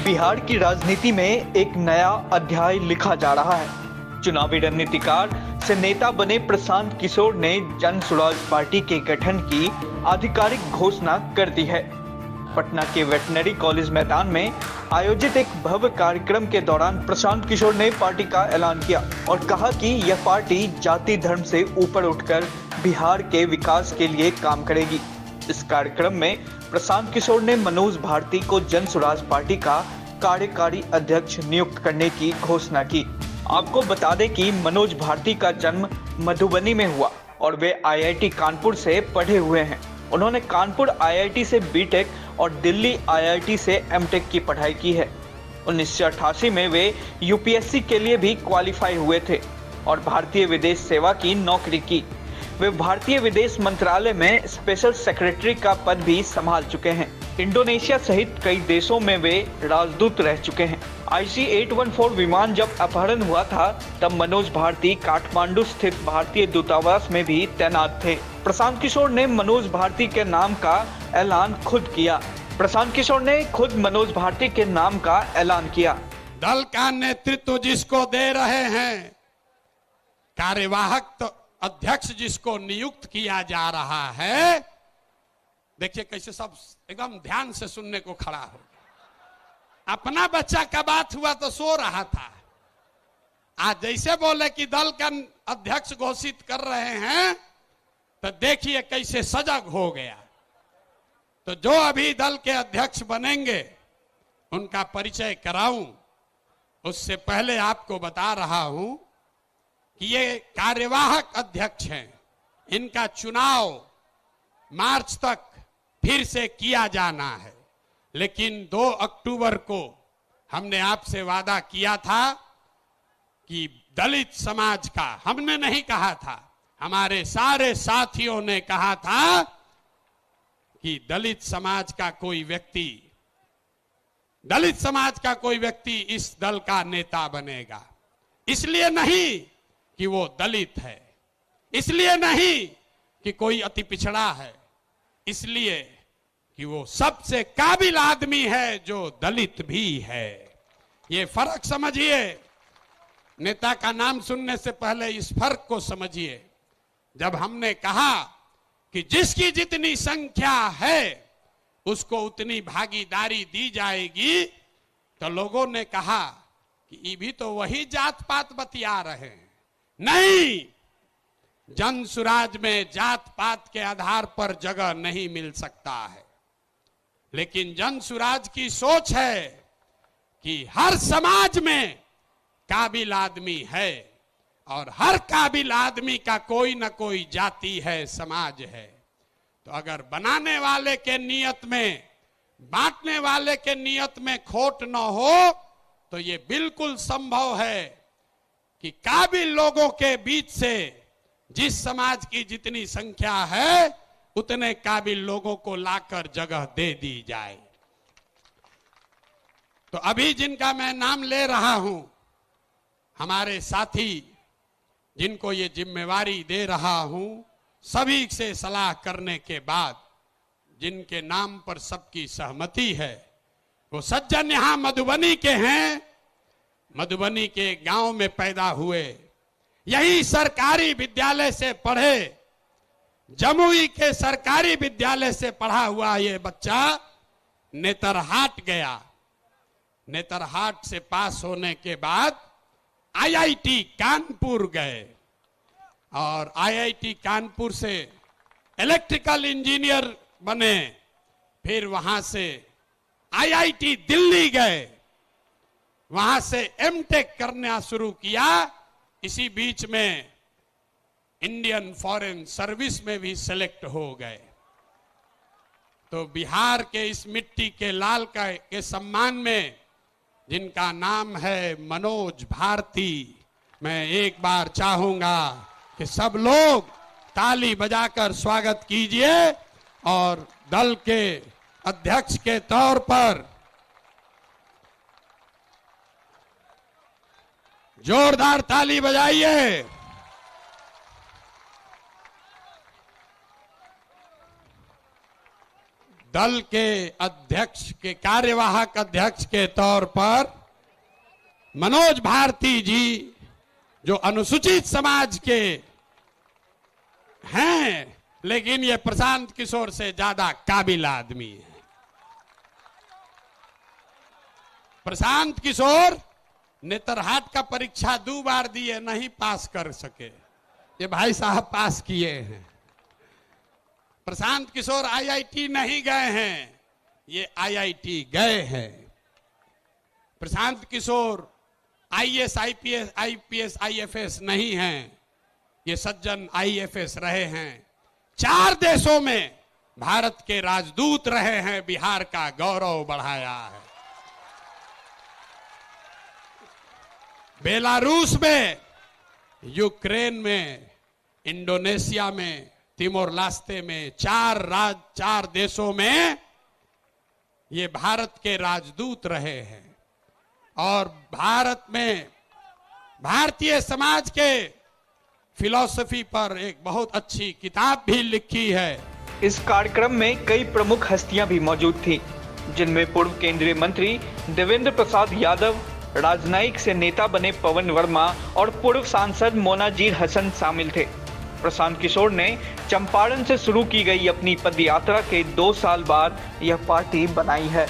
बिहार की राजनीति में एक नया अध्याय लिखा जा रहा है। चुनावी रणनीतिकार से नेता बने प्रशांत किशोर ने जन स्वराज पार्टी के गठन की आधिकारिक घोषणा कर दी है। पटना के वेटनरी कॉलेज मैदान में आयोजित एक भव्य कार्यक्रम के दौरान प्रशांत किशोर ने पार्टी का ऐलान किया और कहा कि यह पार्टी जाति धर्म से ऊपर उठकर बिहार के विकास के लिए काम करेगी। इस कार्यक्रम में प्रशांत किशोर ने मनोज भारती को जन स्वराज पार्टी का कार्यकारी अध्यक्ष नियुक्त करने की घोषणा की। आपको बता दें कि मनोज भारती का जन्म मधुबनी में हुआ और वे आईआईटी कानपुर से पढ़े हुए हैं। उन्होंने कानपुर आईआईटी से बीटेक और दिल्ली आईआईटी से एमटेक की पढ़ाई की है। 1988 में वे यूपीएससी के लिए भी क्वालिफाई हुए थे और भारतीय विदेश सेवा की नौकरी की। वे भारतीय विदेश मंत्रालय में स्पेशल सेक्रेटरी का पद भी संभाल चुके हैं। इंडोनेशिया सहित कई देशों में वे राजदूत रह चुके हैं। IC-814 विमान जब अपहरण हुआ था तब मनोज भारती काठमांडू स्थित भारतीय दूतावास में भी तैनात थे। प्रशांत किशोर ने मनोज भारती के नाम का ऐलान खुद किया। प्रशांत किशोर ने खुद मनोज भारती के नाम का ऐलान किया। दल का नेतृत्व जिसको दे रहे हैं, कार्यवाहक अध्यक्ष जिसको नियुक्त किया जा रहा है, देखिए कैसे सब एकदम ध्यान से सुनने को खड़ा हो। अपना बच्चा का बात हुआ तो सो रहा था, आज जैसे बोले कि दल का अध्यक्ष घोषित कर रहे हैं तो देखिए कैसे सजग हो गया। तो जो अभी दल के अध्यक्ष बनेंगे उनका परिचय कराऊं, उससे पहले आपको बता रहा हूं कि ये कार्यवाहक अध्यक्ष हैं। इनका चुनाव मार्च तक फिर से किया जाना है, लेकिन 2 अक्टूबर को हमने आपसे वादा किया था कि दलित समाज का, हमने नहीं कहा था, हमारे सारे साथियों ने कहा था कि दलित समाज का कोई व्यक्ति इस दल का नेता बनेगा। इसलिए नहीं कि वो दलित है, इसलिए नहीं कि कोई अति पिछड़ा है, इसलिए कि वो सबसे काबिल आदमी है जो दलित भी है। ये फर्क समझिए। नेता का नाम सुनने से पहले इस फर्क को समझिए। जब हमने कहा कि जिसकी जितनी संख्या है उसको उतनी भागीदारी दी जाएगी, तो लोगों ने कहा कि ये भी तो वही जात पात बतिया रहे हैं। नहीं, जन सुराज में जात पात के आधार पर जगह नहीं मिल सकता है, लेकिन जन सुराज की सोच है कि हर समाज में काबिल आदमी है और हर काबिल आदमी का कोई ना कोई जाति है, समाज है। तो अगर बनाने वाले के नियत में, बांटने वाले के नियत में खोट न हो तो ये बिल्कुल संभव है कि काबिल लोगों के बीच से जिस समाज की जितनी संख्या है उतने काबिल लोगों को लाकर जगह दे दी जाए। तो अभी जिनका मैं नाम ले रहा हूं, हमारे साथी जिनको ये जिम्मेवारी दे रहा हूं, सभी से सलाह करने के बाद जिनके नाम पर सबकी सहमति है, वो सज्जन यहां मधुबनी के हैं। मधुबनी के गांव में पैदा हुए, यही सरकारी विद्यालय से पढ़े, जमुई के सरकारी विद्यालय से पढ़ा हुआ ये बच्चा नेतरहाट गया। नेतरहाट से पास होने के बाद आईआईटी कानपुर गए और आईआईटी कानपुर से इलेक्ट्रिकल इंजीनियर बने। फिर वहां से आईआईटी दिल्ली गए, वहां से एमटेक करना शुरू किया। इसी बीच में इंडियन फॉरेन सर्विस में भी सेलेक्ट हो गए। तो बिहार के इस मिट्टी के लाल के सम्मान में जिनका नाम है मनोज भारती, मैं एक बार चाहूंगा कि सब लोग ताली बजाकर स्वागत कीजिए और दल के अध्यक्ष के तौर पर जोरदार ताली बजाइए। दल के अध्यक्ष के कार्यवाहक अध्यक्ष के तौर पर मनोज भारती जी, जो अनुसूचित समाज के हैं, लेकिन ये प्रशांत किशोर से ज्यादा काबिल आदमी है। प्रशांत किशोर नेतरहाट का परीक्षा 2 बार दिए, नहीं पास कर सके। ये भाई साहब पास किए हैं। प्रशांत किशोर आईआईटी नहीं गए हैं, ये आईआईटी गए हैं। Prashant Kishor IAS, IPS, IFS नहीं हैं, ये सज्जन आईएफएस रहे हैं। 4 देशों में भारत के राजदूत रहे हैं, बिहार का गौरव बढ़ाया है। बेलारूस में, यूक्रेन में, इंडोनेशिया में, तिमोर लास्ते में, 4 देशों में ये भारत के राजदूत रहे हैं। और भारत में भारतीय समाज के फिलॉसफी पर एक बहुत अच्छी किताब भी लिखी है। इस कार्यक्रम में कई प्रमुख हस्तियां भी मौजूद थी, जिनमें पूर्व केंद्रीय मंत्री देवेंद्र प्रसाद यादव, राजनयिक से नेता बने पवन वर्मा और पूर्व सांसद मोनाजीर हसन शामिल थे। प्रशांत किशोर ने चंपारण से शुरू की गई अपनी पदयात्रा के 2 साल बाद यह पार्टी बनाई है।